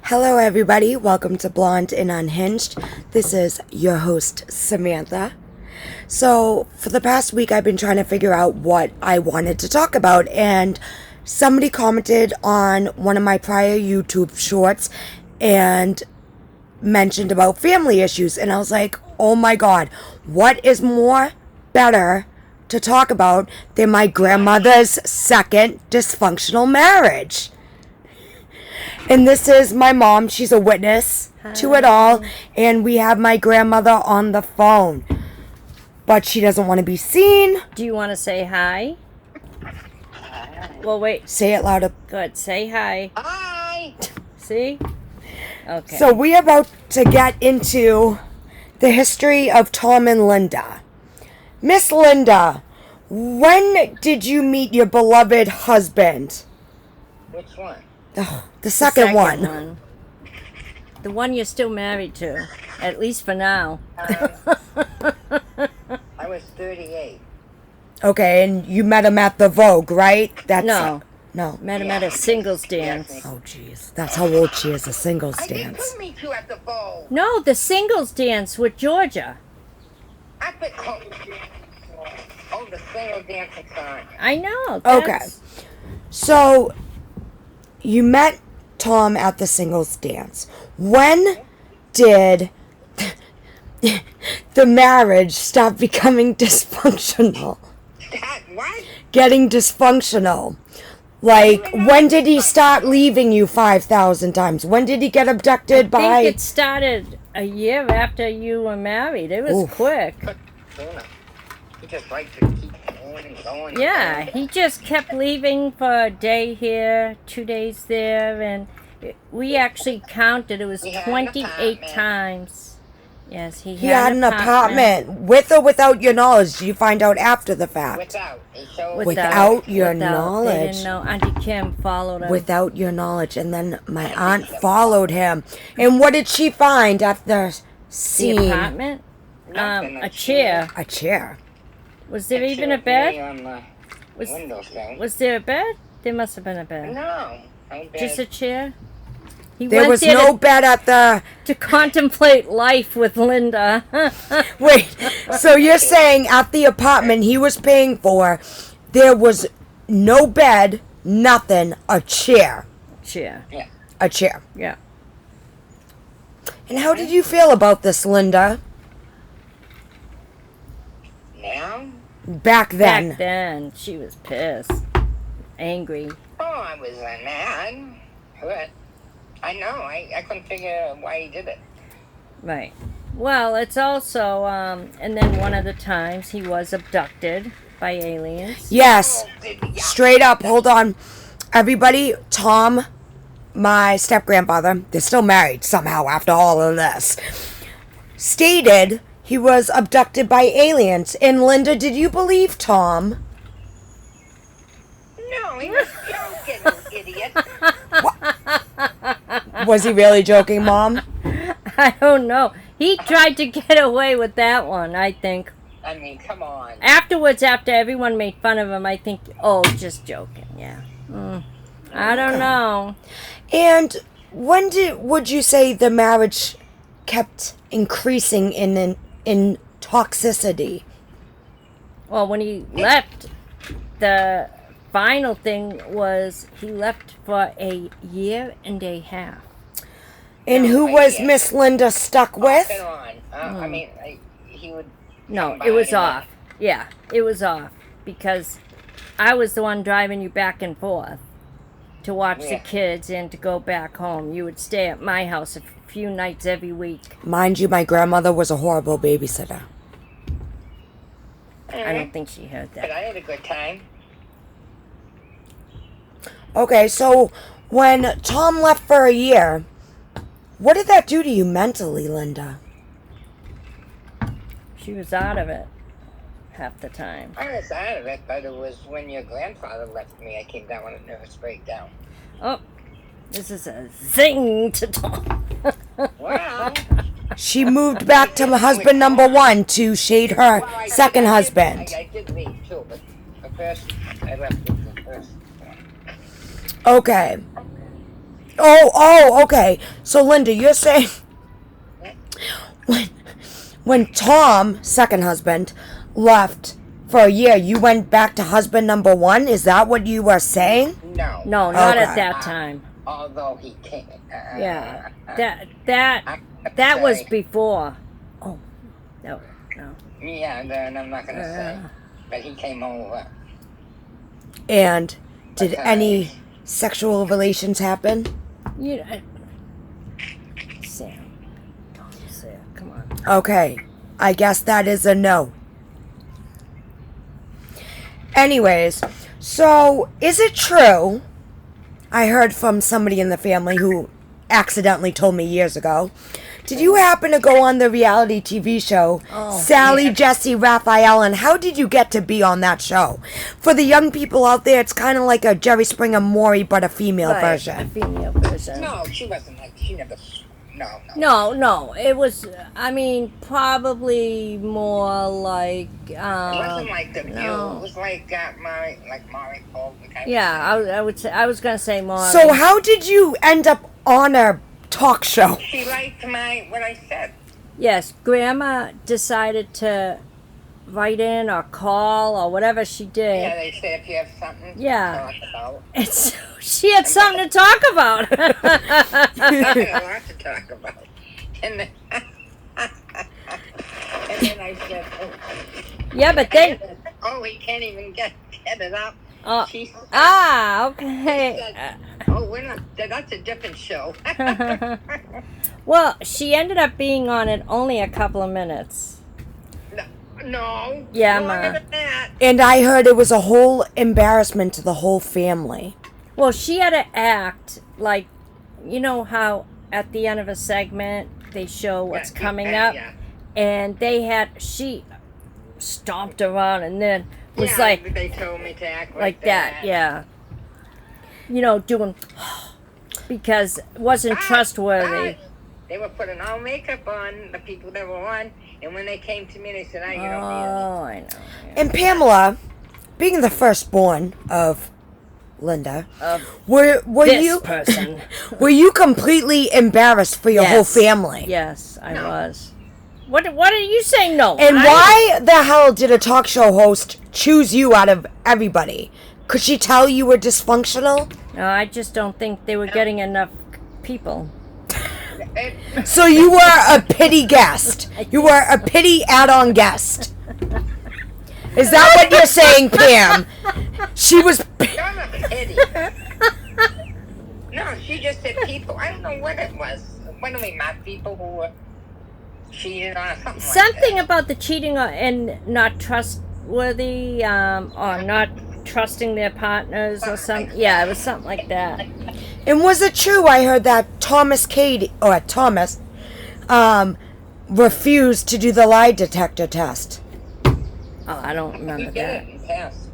Hello everybody, welcome to Blonde and Unhinged. This is your host, Samantha. So, for the past week I've been trying to figure out what I wanted to talk about, and somebody commented on one of my prior YouTube shorts and mentioned about family issues, and I was like, oh my god, what is more better to talk about than my grandmother's second dysfunctional marriage? And this is my mom. She's a witness to it all. And we have my grandmother on the phone. But she doesn't want to be seen. Do you want to say hi? Well, wait. Say it louder. Good. Say hi. Hi! See? Okay. So we're about to get into the history of Tom and Linda. Miss Linda, when did you meet your beloved husband? Which one? Oh, the second one. The one you're still married to. At least for now. I was 38. Okay, and you met him at the Vogue, right? No. No. Met him at a singles dance. Oh, jeez. That's how old she is, a singles I didn't dance. put me two at the bowl. No, the singles dance with Georgia. At the oh, the single dancing sign. I know. Okay. So, you met Tom at the singles dance. When did the marriage stop becoming dysfunctional? What? Getting dysfunctional. Like, when did he start leaving you 5,000 times? When did he get abducted by... I think it started a year after you were married. It was quick. He just liked to keep going and going. Yeah, he just kept leaving for a day here, 2 days there, and we actually counted. It was He had an 28 apartment. times. Yes, he He had an apartment. With or without your knowledge? Did you find out after the fact? Without. He showed Without your They knowledge. didn't know. Auntie Kim followed him. Without your knowledge. And then my aunt followed him. And what did she find after the seeing apartment? Nothing, A chair. a chair? Was there even a lay bed? on the Was, windowsill. was there a bed? There must have been a bed. No. No bed. Just a chair? He There went was there no bed at the... to contemplate life with Linda. Wait, so you're saying at the apartment he was paying for, there was no bed, nothing, a chair. Chair. Yeah. A chair. Yeah. And how did you feel about this, Linda? Now? Back then. Back then, she was pissed. Angry. Oh, I was mad. Hurt. I know. I couldn't figure out why he did it. Right. Well, it's also, and then one of the times he was abducted by aliens. Yes. Oh, did he? Yeah. Straight up, hold on. Everybody, Tom, my step-grandfather, they're still married somehow after all of this, stated he was abducted by aliens. And Linda, did you believe Tom? No, he was joking, you idiot. Was he really joking, Mom? I don't know. He tried to get away with that one, I think. I mean, come on. Afterwards, after everyone made fun of him, I think, oh, just joking, yeah. I don't know. And when would you say the marriage kept increasing in toxicity? Well, when he left, the final thing was he left for a year and a half. And No, who I was guess. Miss Linda stuck with? Off and on. I mean, he would. No, come it was by and- off. Yeah, it was off. Because I was the one driving you back and forth to watch the Yeah. kids and to go back home. You would stay at my house a few nights every week. Mind you, my grandmother was a horrible babysitter. I don't think she heard But that. I had a good time. Okay, so when Tom left for a year, what did that do to you mentally, Linda? She was out of it half the time. I was out of it, but it was when your grandfather left me, I came down with a nervous breakdown. Oh, this is a zing to Tom. Well, She moved back to husband number one to shade her well, I second did- husband. I did leave too, but the first, I left with the first one. Okay. Okay. So, Linda, you're saying when Tom, second husband, left for a year, you went back to husband number one? Is that what you were saying? No. No, not Okay. at that time. Although he came. Yeah, I that was say- before. Oh, no. Yeah, then I'm not going to say. But he came over. And did Okay. any sexual relations happen? You know, Sam, come on. Okay. I guess that is a no. Anyways, so is it true? I heard from somebody in the family who accidentally told me years ago. Did you happen to go on the reality TV show, Sally, yeah. Jesse, Raphael, and how did you get to be on that show? For the young people out there, it's kind of like a Jerry Springer Maury, but a female A version. female version. No, she wasn't like, she never, no. No, it was, I mean, probably more like, It wasn't like The View. no. It was like Maury Colvin kind yeah, of I would say, I was going to say more. So how did you end up on a talk show? She liked what I said. Yes, Grandma decided to write in or call or whatever she did. Yeah, they said if you have something Yeah. to talk about. And so she had something to talk about. I had a lot to talk about. And then, and then I said, Yeah, but then, he can't even get it up. She said, okay. said, we're not, that's a different show. Well, she ended up being on it only a couple of minutes. No. Yeah, longer Ma. than that. And I heard it was a whole embarrassment to the whole family. Well, she had to act like, you know how at the end of a segment they show what's coming up? Yeah. And she stomped around and then was Yeah, like they told me to act like that, yeah. You know, doing because it wasn't trustworthy. They were putting all makeup on, the people that were on, and when they came to me, they said, you don't Oh, I know. Yeah. And Pamela, being the firstborn of Linda, were This you person. were you completely embarrassed for your whole family? Yes, I was. What are you saying? No. And why the hell did a talk show host choose you out of everybody? Could she tell you were dysfunctional? No, I just don't think they were getting enough people. So you were a pity guest. You were a pity add-on guest. Is that what you're saying, Pam? She was... I'm a pity. No, she just said people. I don't know what it was. What do we not people who were cheating on something? Something about the cheating and not trustworthy, or not trusting their partners or something. Yeah, it was something like that. And was it true, I heard that Thomas refused to do the lie detector test? Oh, I don't remember He did that. it and passed.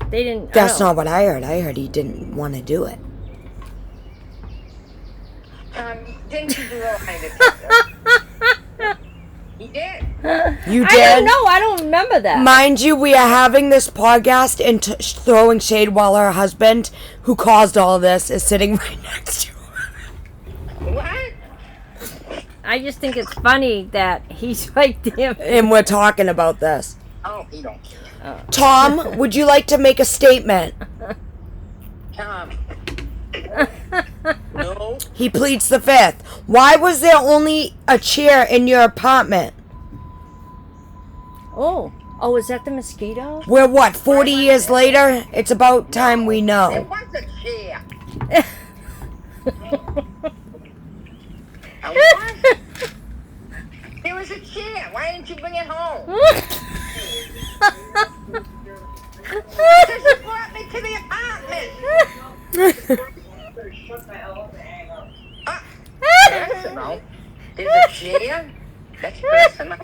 They didn't. That's not what I heard. I heard he didn't want to do it. Didn't you do a lie detector? He did. You I did? don't know. I don't remember that. Mind you, we are having this podcast and throwing shade while her husband, who caused all this, is sitting right next to her. What? I just think it's funny that he's right there. And we're talking about this. Oh, he don't care. Tom, would you like to make a statement? Tom. No. He pleads the fifth. Why was there only a chair in your apartment? Oh, is that the mosquito? We're what, 40 years later? It's about time we It know. was a chair. A what? There was a chair. Why didn't you bring it home? Because you brought me to the apartment. Personal. There's a chair. That's personal.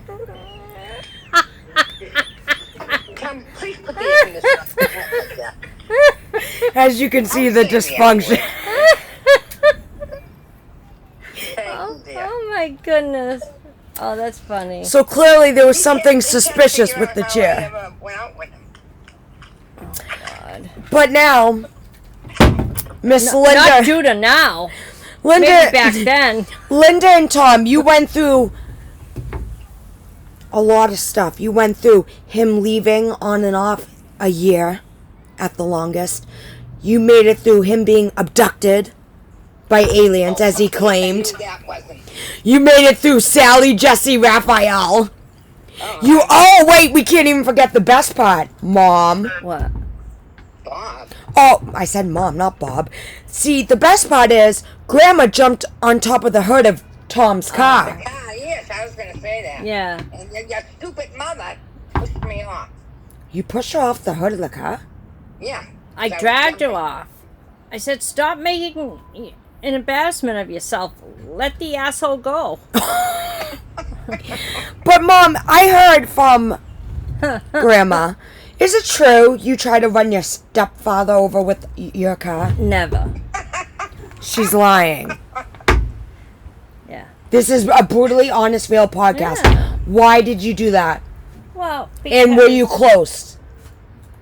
Tom, please put these in the stuff. As you can see, the dysfunction. Oh my goodness. Oh, that's funny. So clearly there was something suspicious with the chair. God. But now, Miss Not Linda. Judah now. Linda, Maybe back then. Linda and Tom, you went through a lot of stuff. You went through him leaving on and off a year at the longest. You made it through him being abducted by aliens, as he claimed. I knew that wasn't. You made it through Sally, Jesse, Raphael. Wait, we can't even forget the best part. Mom. What? Bob. Oh, I said Mom, not Bob. See, the best part is Grandma jumped on top of the hood of Tom's car. Yes, I was going to say that. Yeah. And your stupid mother pushed me off. You pushed her off the hood of the car? Yeah. I was dragged her jumping. off. I said, stop making an embarrassment of yourself. Let the asshole go. But Mom, I heard from Grandma. Is it true you try to run your stepfather over with your car? Never. She's lying. Yeah. This is a brutally honest, real podcast. Yeah. Why did you do that? Well, And were you close?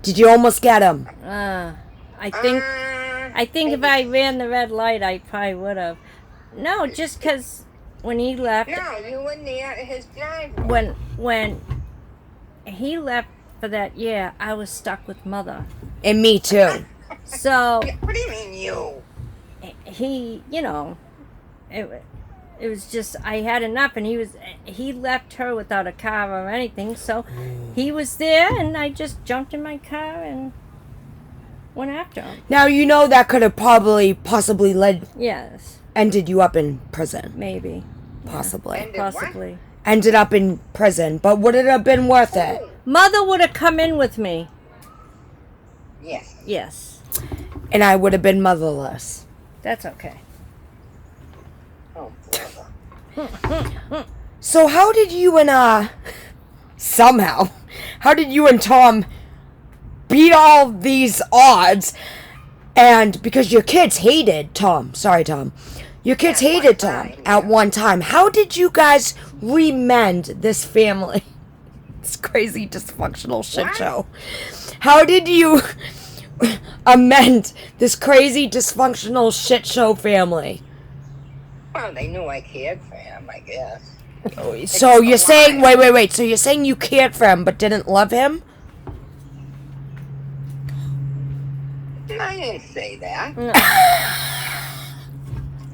Did you almost get him? I think if I ran the red light, I probably would have. No, just because when he left, No, you were near his driveway. when he left for that year, I was stuck with Mother. And me too. So What do you mean you? he, it was just I had enough, and he left her without a car or anything. So he was there, and I just jumped in my car and went after him. Now you know that could have possibly Yes, ended you up in prison. maybe, Possibly. Ended what? possibly. Ended up in prison, but would it have been worth it? Mother would have come in with me. Yes. Yes, And I would have been motherless. that's okay. Oh, brother. So how did you and how did you and Tom beat all these odds? And because your kids hated Tom. Sorry, Tom. Your kids At one hated Tom time, at yeah. one time. How did you guys remend this family? This crazy dysfunctional shit What? show. How did you amend this crazy dysfunctional shit show family? Well, they knew I cared for him, I guess. So you're saying, wait. So you're saying you cared for him but didn't love him? I didn't say that.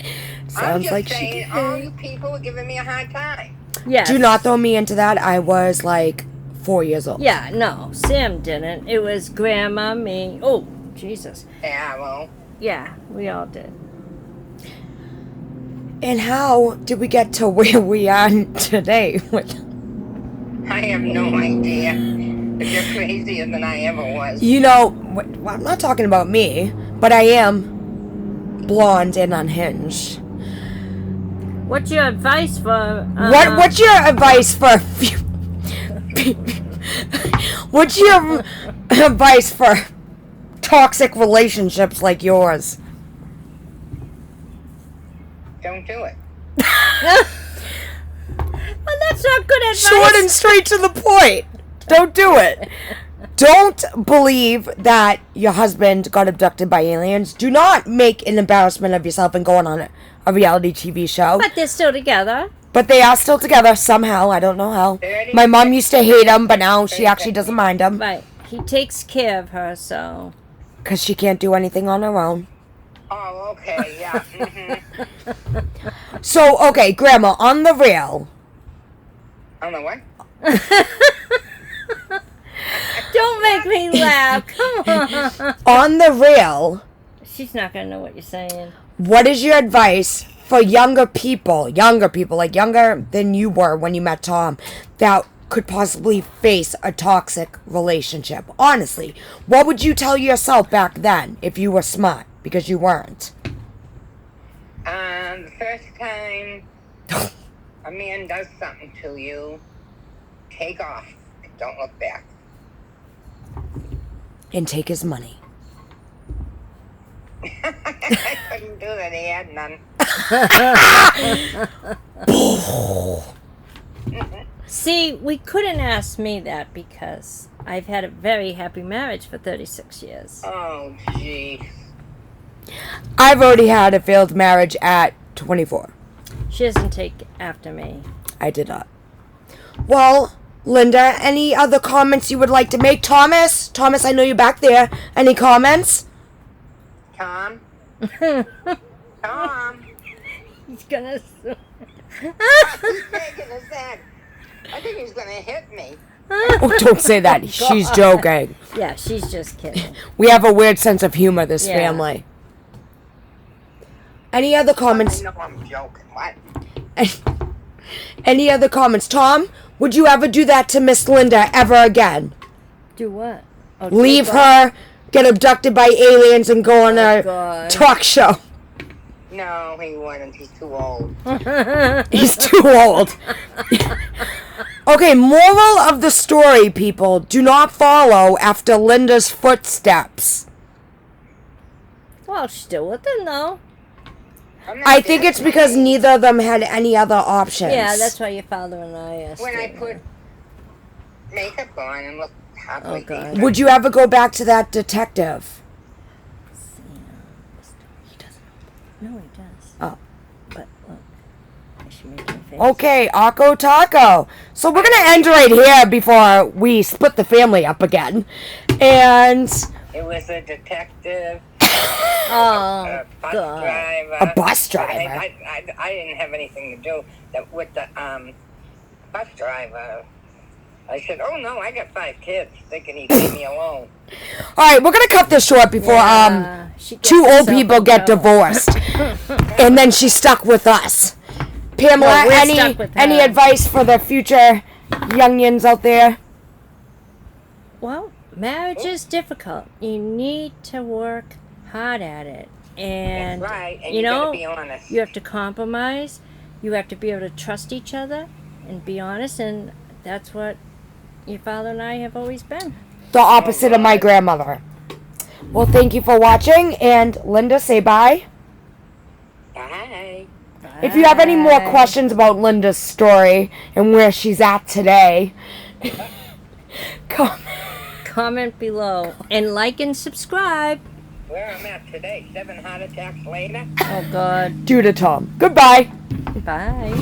I'm Sounds just like she saying did. all you people were giving me a hard time. Yes. Do not throw me into that. I was like 4 years old. Yeah, no, Sam didn't. It was Grandma, me. Oh, Jesus. Yeah, well, Yeah, we all did. And how did we get to where we are today? I have no idea. You're crazier than I ever was. You know, well, I'm not talking about me, but I am blonde and unhinged. What's your advice for... What's your advice for... What's your advice for toxic relationships like yours? Don't do it. Well, that's not good advice. Short and straight to the point. Don't do it. Don't believe that your husband got abducted by aliens. Do not make an embarrassment of yourself and going on a reality TV show. But they're still together. But they are still together somehow. I don't know how. My mom used to hate him, but now she actually doesn't mind him. Right. He takes care of her, so... Because she can't do anything on her own. Oh, okay, yeah. So, okay, Grandma, on the real. On the what? Don't make me laugh. Come on. On the real, She's not going to know what you're saying. what is your advice for younger people, like younger than you were when you met Tom, that could possibly face a toxic relationship? Honestly, what would you tell yourself back then if you were smart? Because you weren't. The first time a man does something to you, take off. Don't look back. And take his money. I couldn't do that. He had none. See, we couldn't ask me that because I've had a very happy marriage for 36 years. Oh, jeez. I've already had a failed marriage at 24. She doesn't take after me. I did not. Well, Linda, any other comments you would like to make? Thomas, I know you're back there. Any comments? Tom? Tom? He's gonna. He's shaking his head. I think he's gonna hit me. Oh, don't say that. She's joking. Yeah, she's just kidding. We have a weird sense of humor, this Yeah. family. Any other comments? I know I'm joking. What? Any other comments? Tom, would you ever do that to Miss Linda ever again? Do what? Oh, Leave take off? her, get abducted by aliens, and go on a God. talk show. No, he wouldn't. He's too old. He's too old. Okay, moral of the story, people. Do not follow after Linda's footsteps. Well, she's still with him though. I'm not I think it's that because way. neither of them had any other options. Yeah, that's why your father and I asked. When I her. put makeup on and look halfway Oh, God. decent. Would you ever go back to that detective? He doesn't. No, he does. Oh. But look, I should make your face. Okay, Akko Taco. So we're going to end right here before we split the family up again. And It was a detective, Oh, a bus God. driver. A bus But driver? I didn't have anything to do with the bus driver. I said, "Oh no, I got 5 kids," thinking he'd leave me alone. all right, we're going to cut this short before Yeah, she gets 2 old herself people in get trouble. divorced. And then she's stuck with us. Pamela, Well, we're stuck with any her. advice for the future youngins out there? Well, marriage is difficult. You need to work hard at it. And, That's right, and you you gotta know, be honest. you have to compromise. You have to be able to trust each other and be honest. And that's what your father and I have always been. The opposite of my grandmother. Well, thank you for watching. And Linda, say bye. Bye. If you have any more Bye. questions about Linda's story and where she's at today, Comment below. And like and subscribe. Where I'm at today, 7 heart attacks later. Oh, God. due to Tom. Goodbye. Bye.